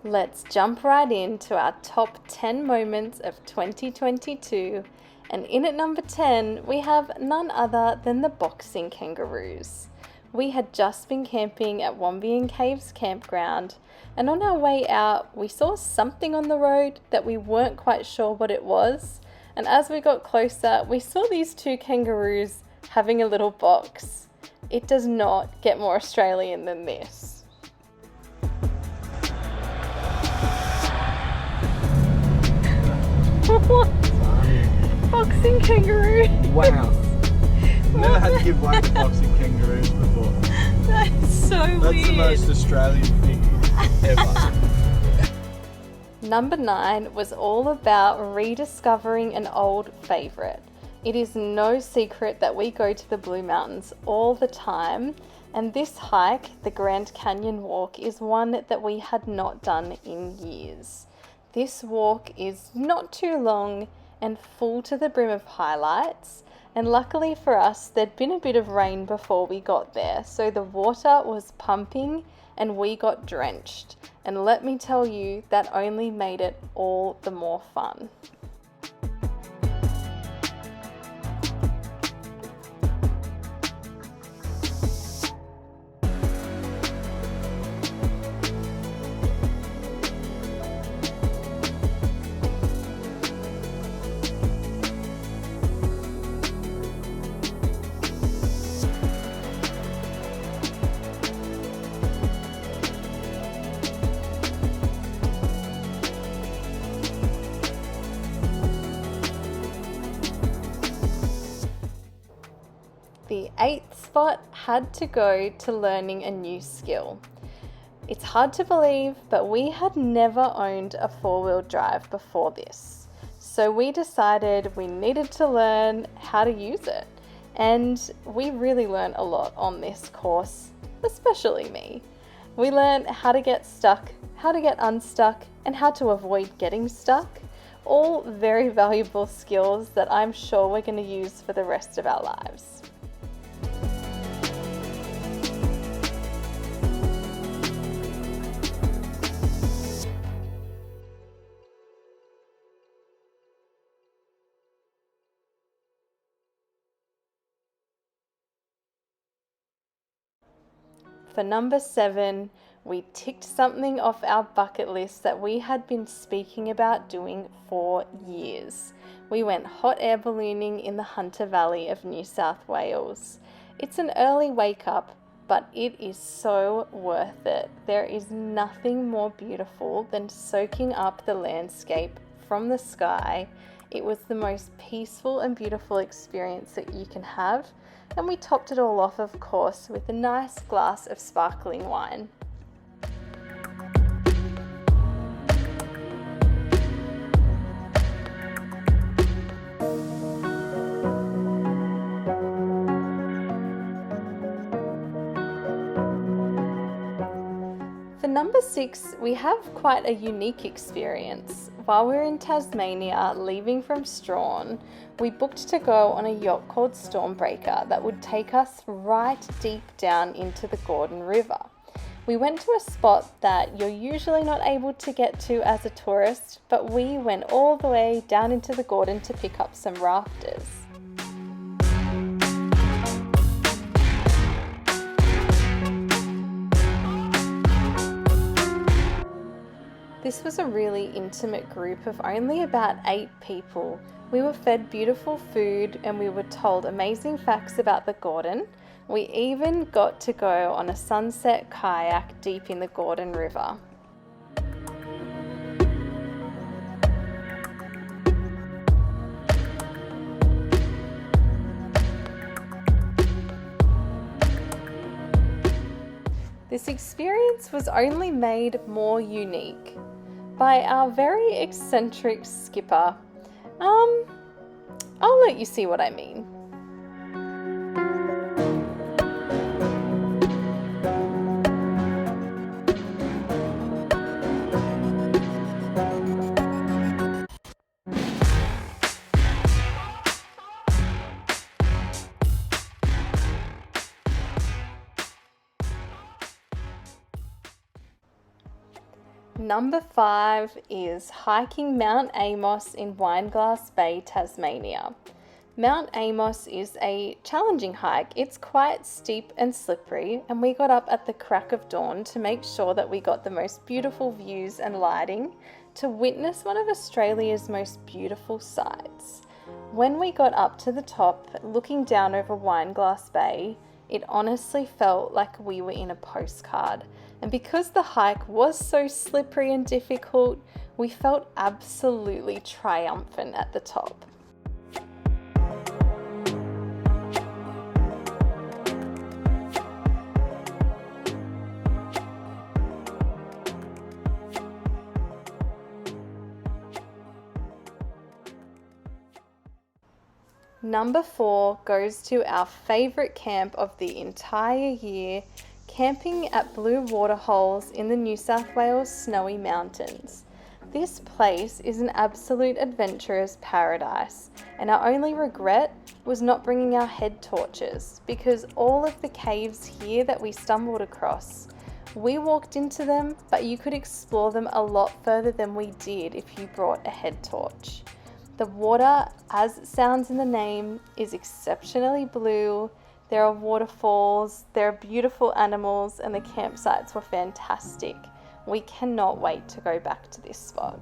Let's jump right into our top 10 moments of 2022, and in at number 10 we have none other than the boxing kangaroos. We had just been camping at Wombeyan Caves campground, and on our way out we saw something on the road that we weren't quite sure what it was, and as we got closer we saw these two kangaroos having a little box. It does not get more Australian than this. What? Boxing kangaroo. Wow. Never had to give way to boxing kangaroos before. That's so weird. That's the most Australian thing ever. Number 9 was all about rediscovering an old favourite. It is no secret that we go to the Blue Mountains all the time, and this hike, the Grand Canyon walk, is one that we had not done in years. This walk is not too long and full to the brim of highlights, and luckily for us there'd been a bit of rain before we got there, so the water was pumping and we got drenched, and let me tell you, that only made it all the more fun. The 8th spot had to go to learning a new skill. It's hard to believe, but we had never owned a 4-wheel drive before this. So we decided we needed to learn how to use it. And we really learned a lot on this course, especially me. We learned how to get stuck, how to get unstuck, and how to avoid getting stuck. All very valuable skills that I'm sure we're going to use for the rest of our lives. For number 7, we ticked something off our bucket list that we had been speaking about doing for years. We went hot air ballooning in the Hunter Valley of New South Wales. It's an early wake up, but it is so worth it. There is nothing more beautiful than soaking up the landscape from the sky. It was the most peaceful and beautiful experience that you can have. And we topped it all off, of course, with a nice glass of sparkling wine. For number 6, we have quite a unique experience. While we were in Tasmania, leaving from Strawn, we booked to go on a yacht called Stormbreaker that would take us right deep down into the Gordon River. We went to a spot that you're usually not able to get to as a tourist, but we went all the way down into the Gordon to pick up some rafters. This was a really intimate group of only about 8 people. We were fed beautiful food and we were told amazing facts about the Gordon. We even got to go on a sunset kayak deep in the Gordon River. This experience was only made more unique by our very eccentric skipper. I'll let you see what I mean. Number 5 is hiking Mount Amos in Wineglass Bay, Tasmania. Mount Amos is a challenging hike. It's quite steep and slippery, and we got up at the crack of dawn to make sure that we got the most beautiful views and lighting to witness one of Australia's most beautiful sights. When we got up to the top, looking down over Wineglass Bay, it honestly felt like we were in a postcard. And because the hike was so slippery and difficult, we felt absolutely triumphant at the top. Number 4 goes to our favourite camp of the entire year, camping at Blue Waterholes in the New South Wales Snowy Mountains. This place is an absolute adventurer's paradise, and our only regret was not bringing our head torches, because all of the caves here that we stumbled across, we walked into them, but you could explore them a lot further than we did if you brought a head torch. The water, as it sounds in the name, is exceptionally blue. There are waterfalls, there are beautiful animals, and the campsites were fantastic. We cannot wait to go back to this spot.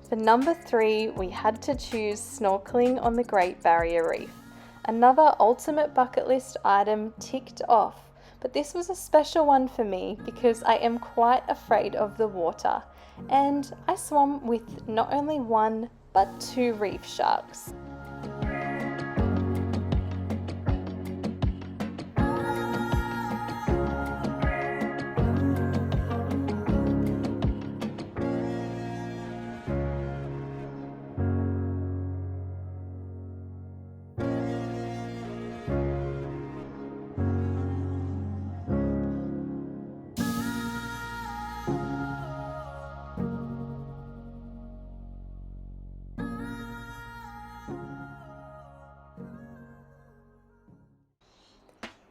For number 3, we had to choose snorkeling on the Great Barrier Reef. Another ultimate bucket list item ticked off, but this was a special one for me because I am quite afraid of the water, and I swam with not only 1 but 2 reef sharks.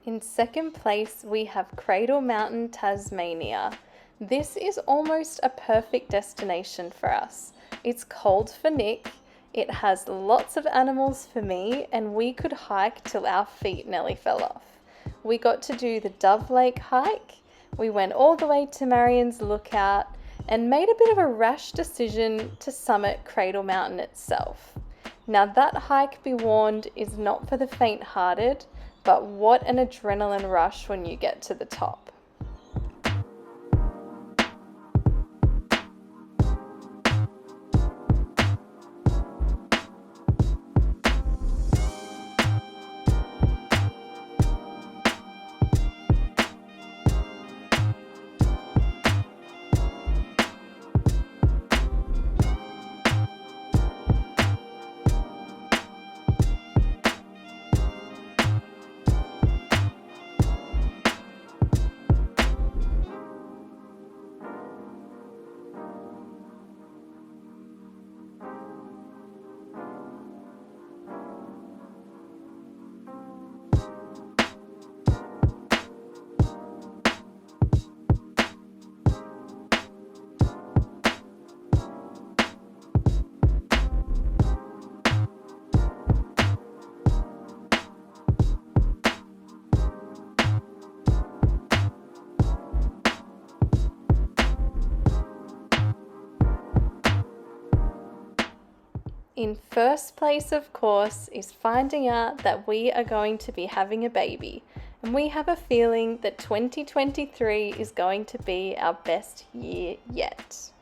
In second place, we have Cradle Mountain, Tasmania. This is almost a perfect destination for us. It's cold for Nick, it has lots of animals for me, and we could hike till our feet nearly fell off. We got to do the Dove Lake hike, we went all the way to Marion's Lookout, and made a bit of a rash decision to summit Cradle Mountain itself. Now that hike, be warned, is not for the faint-hearted, but what an adrenaline rush when you get to the top. In first place, of course, is finding out that we are going to be having a baby, and we have a feeling that 2023 is going to be our best year yet.